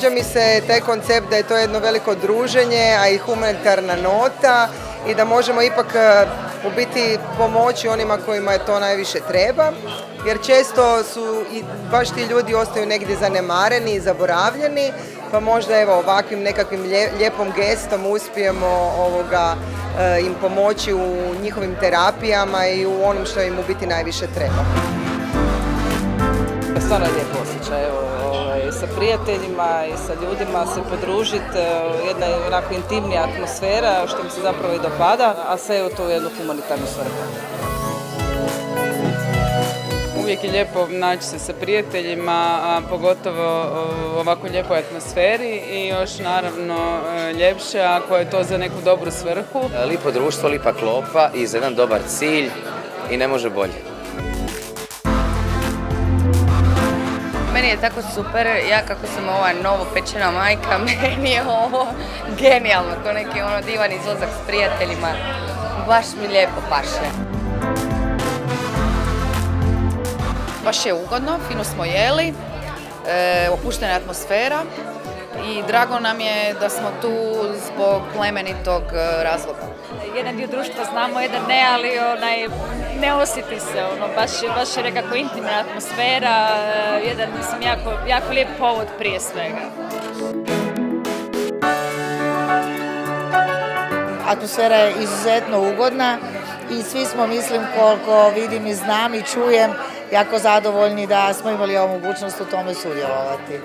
sviđa mi se taj koncept da je to jedno veliko druženje, a i humanitarna nota i da možemo ipak u biti pomoći onima kojima je to najviše treba, jer često su i baš ti ljudi ostaju negdje zanemareni i zaboravljeni, pa možda evo ovakvim nekakvim lijepom gestom uspijemo im pomoći u njihovim terapijama i u onom što im u biti najviše treba. Stvarno je lijep osjećaj, sa prijateljima i sa ljudima se podružiti, jedna onako intimnija atmosfera što mi se zapravo i dopada, a sve je u tu jednu humanitarnu svrhu. Uvijek je lijepo naći se sa prijateljima, a pogotovo u ovako lijepoj atmosferi i još naravno ljepše ako je to za neku dobru svrhu. Lipo društvo, lipa klopa i za jedan dobar cilj i ne može bolje. Meni je tako super, ja kako sam ova novopečena majka, meni je ovo genijalno, ko neki divan izlazak s prijateljima, baš mi lijepo paše. Baš je ugodno, fino smo jeli, opuštena atmosfera i drago nam je da smo tu zbog plemenitog razloga. Jedan dio društva znamo, jedan ne, ali ne osjeti se, baš je nekako intimna atmosfera, jedan jako lijep povod prije svega. Atmosfera je izuzetno ugodna i svi smo, mislim, koliko vidim i znam i čujem, jako zadovoljni da smo imali ovu mogućnost u tome sudjelovati.